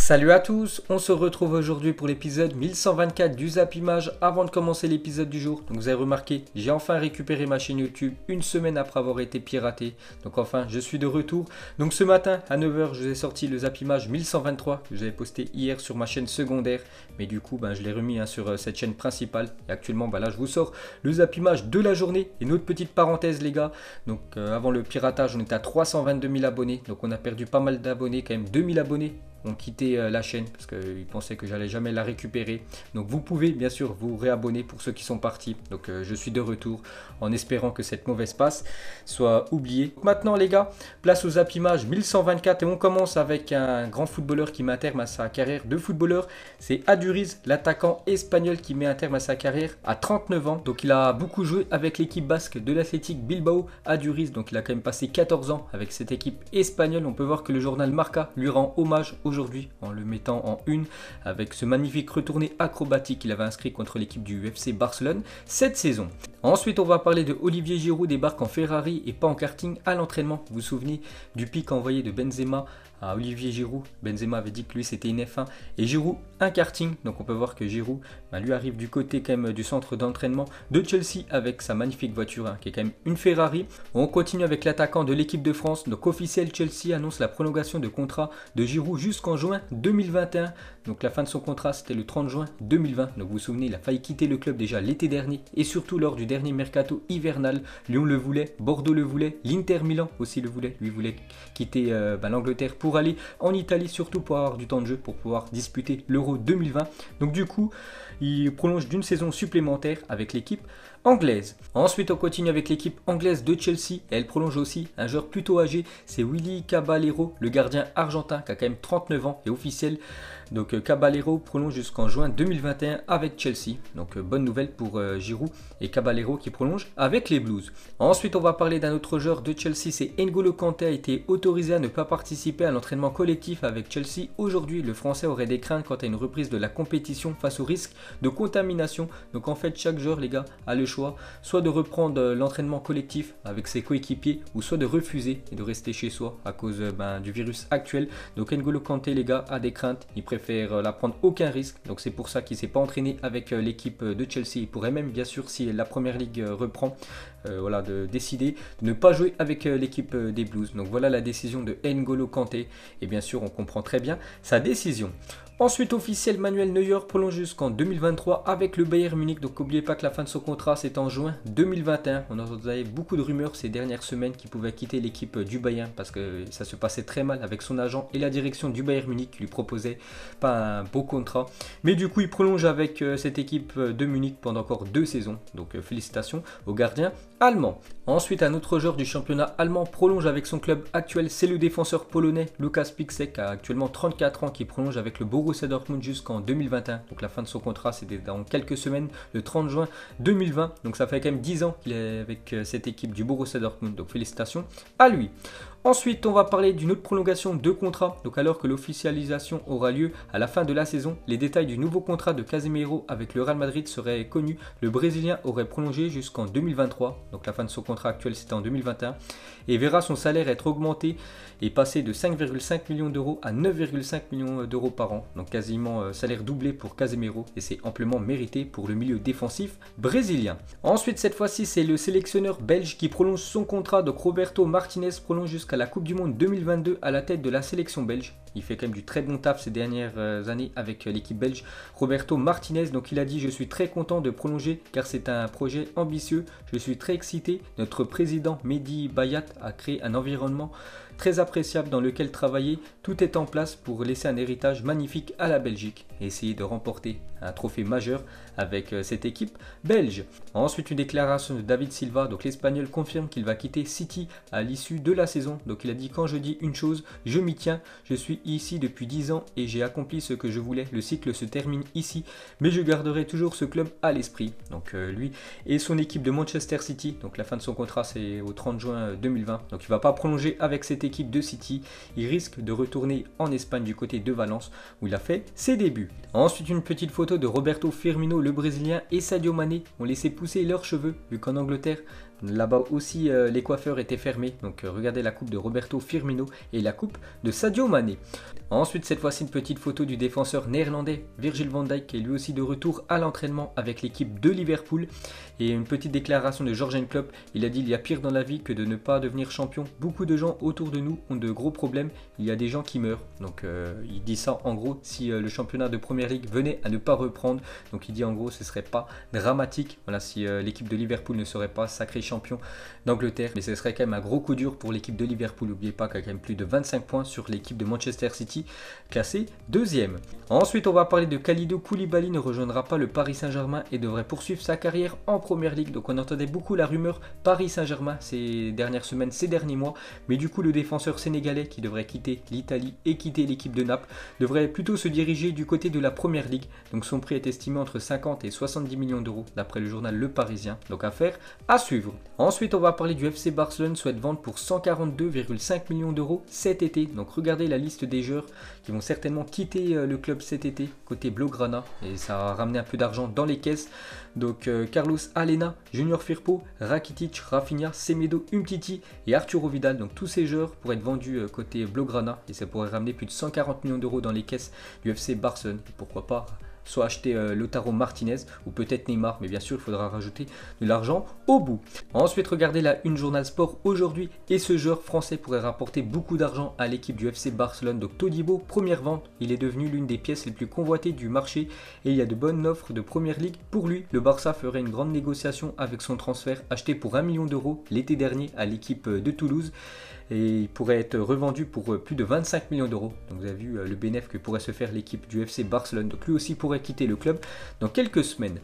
Salut à tous, on se retrouve aujourd'hui pour l'épisode 1124 du Zap Image. Avant de commencer l'épisode du jour, donc vous avez remarqué, j'ai enfin récupéré ma chaîne YouTube une semaine après avoir été piraté. Donc enfin, je suis de retour. Donc ce matin à 9 h, je vous ai sorti le Zap Image 1123 que j'avais posté hier sur ma chaîne secondaire. Mais du coup, je l'ai remis sur cette chaîne principale. Et actuellement, là, je vous sors le Zap Image de la journée. Et une autre petite parenthèse, les gars. Donc avant le piratage, on était à 322 000 abonnés. Donc on a perdu pas mal d'abonnés, quand même 2000 abonnés ont quitté la chaîne parce qu'ils pensaient que j'allais jamais la récupérer. Donc vous pouvez bien sûr vous réabonner pour ceux qui sont partis. Donc je suis de retour en espérant que cette mauvaise passe soit oubliée. Maintenant les gars, place aux Zap Image 1124 et on commence avec un grand footballeur qui met un terme à sa carrière de footballeur. C'est Aduriz, l'attaquant espagnol qui met un terme à sa carrière à 39 ans. Donc il a beaucoup joué avec l'équipe basque de l'Athletic Bilbao. Aduriz, donc il a quand même passé 14 ans avec cette équipe espagnole. On peut voir que le journal Marca lui rend hommage aujourd'hui en le mettant en une avec ce magnifique retourné acrobatique qu'il avait inscrit contre l'équipe du FC Barcelone cette saison. Ensuite on va parler de Olivier Giroud, débarque en Ferrari et pas en karting à l'entraînement. Vous vous souvenez du pic envoyé de Benzema à Olivier Giroud. Benzema avait dit que lui c'était une F1 et Giroud un karting. Donc on peut voir que Giroud lui arrive du côté quand même du centre d'entraînement de Chelsea avec sa magnifique voiture qui est quand même une Ferrari. On continue avec l'attaquant de l'équipe de France. Donc officiel, Chelsea annonce la prolongation de contrat de Giroud jusqu'en juin 2021. Donc la fin de son contrat c'était le 30 juin 2020. Donc vous vous souvenez, il a failli quitter le club déjà l'été dernier et surtout lors du dernier mercato hivernal. Lyon le voulait, Bordeaux le voulait, l'Inter Milan aussi le voulait. Lui voulait quitter l'Angleterre pour aller en Italie, surtout pour avoir du temps de jeu, pour pouvoir disputer l'Euro 2020. Donc du coup, il prolonge d'une saison supplémentaire avec l'équipe anglaise. Ensuite, on continue avec l'équipe anglaise de Chelsea. Et elle prolonge aussi un joueur plutôt âgé, c'est Willy Caballero, le gardien argentin qui a quand même 39 ans et officiel. Donc Caballero prolonge jusqu'en juin 2021 avec Chelsea. Donc bonne nouvelle pour Giroud et Caballero qui prolonge avec les Blues. Ensuite, on va parler d'un autre joueur de Chelsea, c'est N'Golo Kanté, a été autorisé à ne pas participer à l'entraînement collectif avec Chelsea. Aujourd'hui, le Français aurait des craintes quant à une reprise de la compétition face au risque de contamination. Donc en fait, chaque joueur, les gars, a le choix soit de reprendre l'entraînement collectif avec ses coéquipiers ou soit de refuser et de rester chez soi à cause du virus actuel. Donc N'Golo Kanté, les gars, a des craintes, il préfère la prendre aucun risque. Donc c'est pour ça qu'il ne s'est pas entraîné avec l'équipe de Chelsea. Il pourrait même, bien sûr, si la première ligue reprend, de décider de ne pas jouer avec l'équipe des Blues. Donc voilà la décision de N'Golo Kanté et bien sûr on comprend très bien sa décision. Ensuite, officiel, Manuel Neuer prolonge jusqu'en 2023 avec le Bayern Munich. Donc n'oubliez pas que la fin de son contrat c'est en juin 2021. On entendait beaucoup de rumeurs ces dernières semaines qu'il pouvait quitter l'équipe du Bayern parce que ça se passait très mal avec son agent et la direction du Bayern Munich qui lui proposait pas un beau contrat. Mais du coup il prolonge avec cette équipe de Munich pendant encore 2 saisons. Donc félicitations au gardien allemand. Ensuite, un autre joueur du championnat allemand prolonge avec son club actuel, c'est le défenseur polonais Lukas Piszczek, qui a actuellement 34 ans, qui prolonge avec le Borussia Dortmund jusqu'en 2021. Donc la fin de son contrat c'était dans quelques semaines, le 30 juin 2020. Donc ça fait quand même 10 ans qu'il est avec cette équipe du Borussia Dortmund. Donc félicitations à lui. Ensuite, on va parler d'une autre prolongation de contrat. Donc alors que l'officialisation aura lieu à la fin de la saison, les détails du nouveau contrat de Casemiro avec le Real Madrid seraient connus. Le Brésilien aurait prolongé jusqu'en 2023. Donc la fin de son contrat actuel c'était en 2021. Et verra son salaire être augmenté et passer de 5,5 millions d'euros à 9,5 millions d'euros par an. Donc quasiment salaire doublé pour Casemiro et c'est amplement mérité pour le milieu défensif brésilien. Ensuite, cette fois-ci, c'est le sélectionneur belge qui prolonge son contrat. Donc Roberto Martinez prolonge jusqu'à la Coupe du Monde 2022 à la tête de la sélection belge. Il fait quand même du très bon taf ces dernières années avec l'équipe belge. Roberto Martinez, donc il a dit: je suis très content de prolonger car c'est un projet ambitieux. Je suis très excité. Notre président Mehdi Bayat a créé un environnement très appréciable dans lequel travailler. Tout est en place pour laisser un héritage magnifique à la Belgique et essayer de remporter un trophée majeur avec cette équipe belge. Ensuite, une déclaration de David Silva. Donc l'Espagnol confirme qu'il va quitter City à l'issue de la saison. Donc il a dit: quand je dis une chose, je m'y tiens. Je suis ici depuis 10 ans et j'ai accompli ce que je voulais. Le cycle se termine ici, mais je garderai toujours ce club à l'esprit. Donc lui et son équipe de Manchester City. Donc la fin de son contrat c'est au 30 juin 2020. Donc il ne va pas prolonger avec cette équipe de City. Il risque de retourner en Espagne du côté de Valence où il a fait ses débuts. Ensuite, une petite photo de Roberto Firmino, le Brésilien, et Sadio Mané ont laissé pousser leurs cheveux vu qu'en Angleterre, Là-bas aussi, les coiffeurs étaient fermés. Donc regardez la coupe de Roberto Firmino et la coupe de Sadio Mané. Ensuite, cette fois-ci, une petite photo du défenseur néerlandais Virgil van Dijk qui est lui aussi de retour à l'entraînement avec l'équipe de Liverpool. Et une petite déclaration de Jürgen Klopp. Il a dit: il y a pire dans la vie que de ne pas devenir champion. Beaucoup de gens autour de nous ont de gros problèmes. Il y a des gens qui meurent. Donc il dit ça en gros si le championnat de Première Ligue venait à ne pas reprendre. Donc il dit en gros ce serait pas dramatique. Voilà, si l'équipe de Liverpool ne serait pas sacré champion d'Angleterre. Mais ce serait quand même un gros coup dur pour l'équipe de Liverpool. N'oubliez pas qu'il y a quand même plus de 25 points sur l'équipe de Manchester City, classée deuxième. Ensuite, on va parler de Kalidou Koulibaly ne rejoindra pas le Paris Saint-Germain et devrait poursuivre sa carrière en Première Ligue. Donc on entendait beaucoup la rumeur Paris Saint-Germain ces dernières semaines, ces derniers mois. Mais du coup, le défenseur sénégalais qui devrait quitter l'Italie et quitter l'équipe de Naples devrait plutôt se diriger du côté de la Première Ligue. Donc son prix est estimé entre 50 et 70 millions d'euros d'après le journal Le Parisien. Donc affaire à suivre. Ensuite, on va parler du FC Barcelone souhaite vendre pour 142,5 millions d'euros cet été. Donc regardez la liste des joueurs qui vont certainement quitter le club cet été côté Blaugrana et ça va ramener un peu d'argent dans les caisses. Donc Carlos Alena, Junior Firpo, Rakitic, Rafinha, Semedo, Umtiti et Arturo Vidal. Donc tous ces joueurs pourraient être vendus côté Blaugrana et ça pourrait ramener plus de 140 millions d'euros dans les caisses du FC Barcelone. Et pourquoi pas soit acheter Lautaro Martinez ou peut-être Neymar, mais bien sûr il faudra rajouter de l'argent au bout. Ensuite, regardez la Une Journal Sport aujourd'hui et ce joueur français pourrait rapporter beaucoup d'argent à l'équipe du FC Barcelone. Donc Todibo, première vente, il est devenu l'une des pièces les plus convoitées du marché et il y a de bonnes offres de Première Ligue pour lui. Le Barça ferait une grande négociation avec son transfert acheté pour 1 million d'euros l'été dernier à l'équipe de Toulouse. Et il pourrait être revendu pour plus de 25 millions d'euros. Donc vous avez vu le bénéfice que pourrait se faire l'équipe du FC Barcelone. Donc lui aussi pourrait quitter le club dans quelques semaines.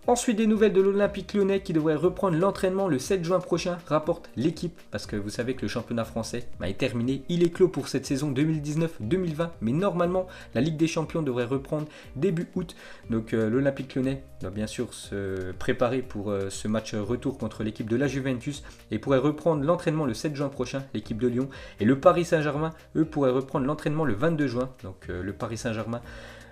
Ensuite, des nouvelles de l'Olympique Lyonnais qui devrait reprendre l'entraînement le 7 juin prochain, rapporte l'équipe. Parce que vous savez que le championnat français est terminé. Il est clos pour cette saison 2019-2020. Mais normalement, la Ligue des Champions devrait reprendre début août. Donc l'Olympique Lyonnais doit bien sûr se préparer pour ce match retour contre l'équipe de la Juventus. Et pourrait reprendre l'entraînement le 7 juin prochain, l'équipe de Lyon. Et le Paris Saint-Germain, eux, pourraient reprendre l'entraînement le 22 juin. Donc le Paris Saint-Germain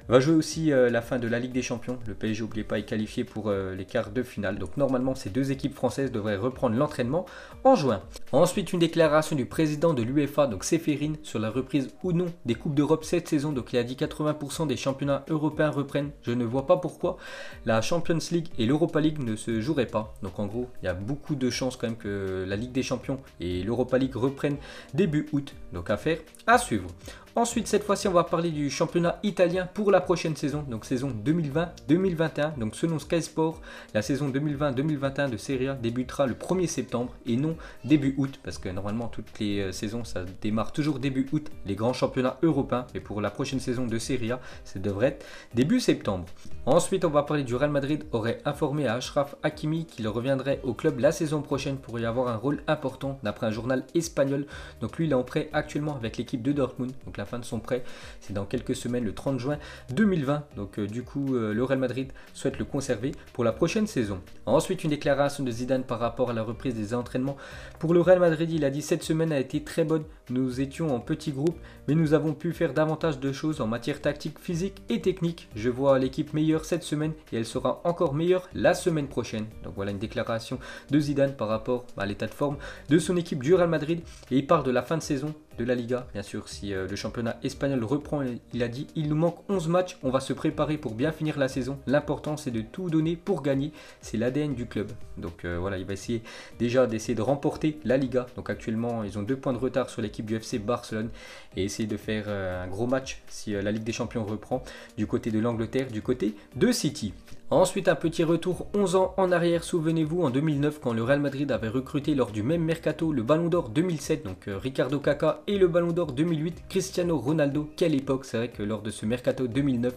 va jouer aussi la fin de la Ligue des Champions. Le PSG, n'oubliez pas, est qualifié pour les quarts de finale. Donc normalement, ces deux équipes françaises devraient reprendre l'entraînement en juin. Ensuite, une déclaration du président de l'UEFA, donc Ceferin, sur la reprise ou non des Coupes d'Europe cette saison. Donc il a dit 80% des championnats européens reprennent. Je ne vois pas pourquoi la Champions League et l'Europa League ne se joueraient pas. Donc en gros, il y a beaucoup de chances quand même que la Ligue des Champions et l'Europa League reprennent début août. Donc affaire à suivre. Ensuite, cette fois-ci, on va parler du championnat italien pour la prochaine saison, donc saison 2020-2021. Donc selon Sky Sport, la saison 2020-2021 de Serie A débutera le 1er septembre et non début août, parce que normalement toutes les saisons, ça démarre toujours début août, les grands championnats européens. Et pour la prochaine saison de Serie A, ça devrait être début septembre. Ensuite, on va parler du Real Madrid aurait informé à Achraf Hakimi qu'il reviendrait au club la saison prochaine pour y avoir un rôle important, d'après un journal espagnol. Donc lui, il est en prêt actuellement avec l'équipe de Dortmund. Donc la fin de son prêt, c'est dans quelques semaines, le 30 juin 2020. Donc du coup, le Real Madrid souhaite le conserver pour la prochaine saison. Ensuite, une déclaration de Zidane par rapport à la reprise des entraînements. Pour le Real Madrid, il a dit: cette semaine a été très bonne. Nous étions en petit groupe, mais nous avons pu faire davantage de choses en matière tactique, physique et technique. Je vois l'équipe meilleure cette semaine et elle sera encore meilleure la semaine prochaine. Donc voilà une déclaration de Zidane par rapport à l'état de forme de son équipe du Real Madrid. Et il parle de la fin de saison de la Liga, bien sûr, si le championnat espagnol reprend. Il a dit: il nous manque 11 matchs, on va se préparer pour bien finir la saison. L'important, c'est de tout donner pour gagner. C'est l'ADN du club. Donc voilà, il va essayer d'essayer de remporter la Liga. Donc actuellement, ils ont 2 points de retard sur l'équipe du FC Barcelone et essayer de faire un gros match si la Ligue des Champions reprend du côté de l'Angleterre, du côté de City. Ensuite, un petit retour 11 ans en arrière. Souvenez-vous, en 2009, quand le Real Madrid avait recruté lors du même mercato le Ballon d'Or 2007, donc Ricardo Caca, et le Ballon d'Or 2008, Cristiano Ronaldo. Quelle époque! C'est vrai que lors de ce mercato 2009,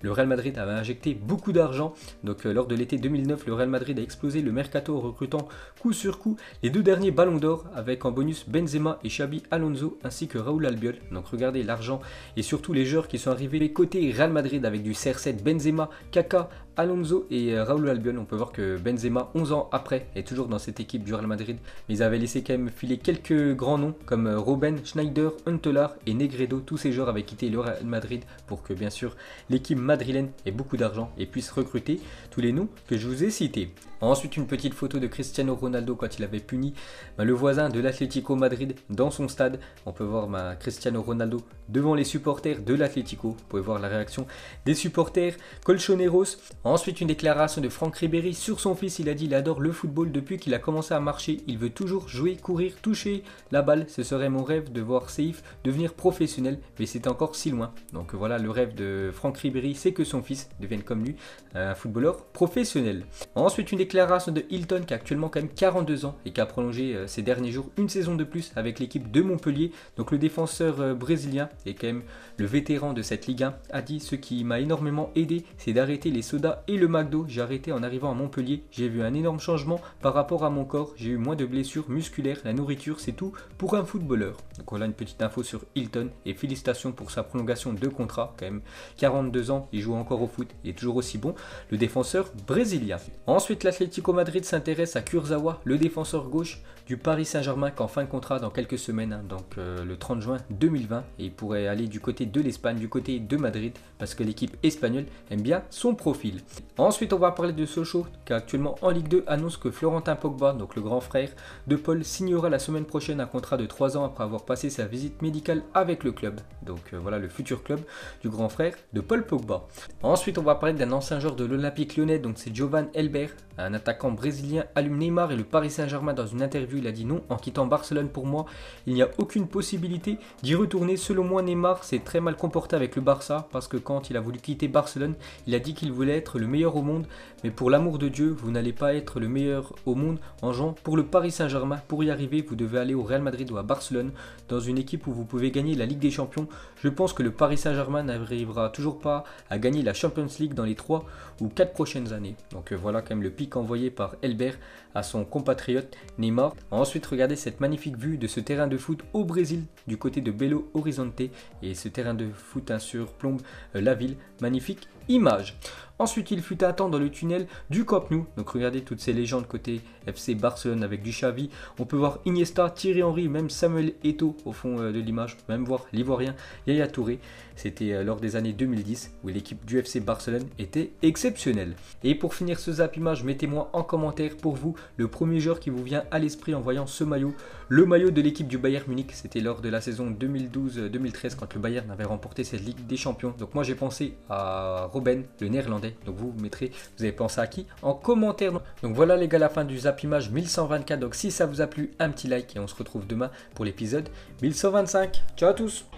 le Real Madrid avait injecté beaucoup d'argent. Donc lors de l'été 2009, le Real Madrid a explosé le mercato en recrutant coup sur coup les 2 derniers ballons d'or avec en bonus Benzema et Xabi Alonso ainsi que Raúl Albiol. Donc regardez l'argent et surtout les joueurs qui sont arrivés côté Real Madrid avec du CR7, Benzema, Kaka, Alonso et Raúl Albiol. On peut voir que Benzema, 11 ans après, est toujours dans cette équipe du Real Madrid. Mais ils avaient laissé quand même filer quelques grands noms comme Robben, Schneider, Huntelaar et Negredo. Tous ces joueurs avaient quitté le Real Madrid pour que bien sûr l'équipe madrilène ait beaucoup d'argent et puisse recruter tous les noms que je vous ai cités. Ensuite, une petite photo de Cristiano Ronaldo quand il avait puni le voisin de l'Atlético Madrid dans son stade. On peut voir Cristiano Ronaldo devant les supporters de l'Atlético. Vous pouvez voir la réaction des supporters colchoneros. Ensuite, une déclaration de Franck Ribéry sur son fils. Il a dit qu'il adore le football depuis qu'il a commencé à marcher. Il veut toujours jouer, courir, toucher la balle. Ce serait mon rêve de voir Seif devenir professionnel, mais c'est encore si loin. Donc voilà, le rêve de Franck Ribéry, c'est que son fils devienne comme lui, un footballeur professionnel. Ensuite, une déclaration de Hilton qui a actuellement quand même 42 ans et qui a prolongé ces derniers jours une saison de plus avec l'équipe de Montpellier. Donc le défenseur brésilien et quand même le vétéran de cette Ligue 1 a dit: ce qui m'a énormément aidé, c'est d'arrêter les sodas et le McDo. J'ai arrêté en arrivant à Montpellier. J'ai vu un énorme changement par rapport à mon corps. J'ai eu moins de blessures musculaires. La nourriture, c'est tout pour un footballeur. Donc voilà une petite info sur Hilton et félicitations pour sa prolongation de contrat. Quand même 42 ans, il joue encore au foot et est toujours aussi bon, le défenseur brésilien. Ensuite, l'Atlético Madrid s'intéresse à Kurzawa, le défenseur gauche du Paris Saint-Germain, qui est en fin de contrat dans quelques semaines, donc le 30 juin 2020, et il pourrait aller du côté de l'Espagne, du côté de Madrid, parce que l'équipe espagnole aime bien son profil. Ensuite, on va parler de Sochaux, qui est actuellement en Ligue 2, annonce que Florentin Pogba, donc le grand frère de Paul, signera la semaine prochaine un contrat de 3 ans après avoir passé sa visite médicale avec le club. Donc voilà le futur club du grand frère de Paul Pogba. Ensuite, on va parler d'un ancien joueur de l'Olympique Lyonnais, donc c'est Giovanni Elber, un attaquant brésilien, allume Neymar et le Paris Saint-Germain. Dans une interview, il a dit: non, en quittant Barcelone, pour moi, il n'y a aucune possibilité d'y retourner. Selon moi, Neymar s'est très mal comporté avec le Barça, parce que quand il a voulu quitter Barcelone, il a dit qu'il voulait être le meilleur au monde. Mais pour l'amour de Dieu, vous n'allez pas être le meilleur au monde en jouant pour le Paris Saint-Germain. Pour y arriver, vous devez aller au Real Madrid ou à Barcelone, dans une équipe où vous pouvez gagner la Ligue des Champions. Je pense que le Paris Saint-Germain n'arrivera toujours pas à gagner la Champions League dans les 3 ou 4 prochaines années. Donc voilà quand même le pic envoyé par Elber à son compatriote Neymar. Ensuite, regardez cette magnifique vue de ce terrain de foot au Brésil, du côté de Belo Horizonte. Et ce terrain de foot surplombe la ville. Magnifique image. Ensuite, il fut un temps dans le tunnel du Camp Nou. Donc regardez toutes ces légendes côté FC Barcelone avec du Xavi. On peut voir Iniesta, Thierry Henry, même Samuel Eto'o au fond de l'image. Même voir l'Ivoirien Yaya Touré. C'était lors des années 2010 où l'équipe du FC Barcelone était exceptionnelle. Et pour finir ce zap image, mettez-moi en commentaire pour vous le premier joueur qui vous vient à l'esprit en voyant ce maillot. Le maillot de l'équipe du Bayern Munich. C'était lors de la saison 2012-2013 quand le Bayern avait remporté cette Ligue des Champions. Donc moi j'ai pensé à Robben, le néerlandais. Donc vous mettrez, vous avez pensé à qui en commentaire. Donc voilà les gars, la fin du zap image 1124. Donc si ça vous a plu, un petit like et on se retrouve demain pour l'épisode 1125. Ciao à tous.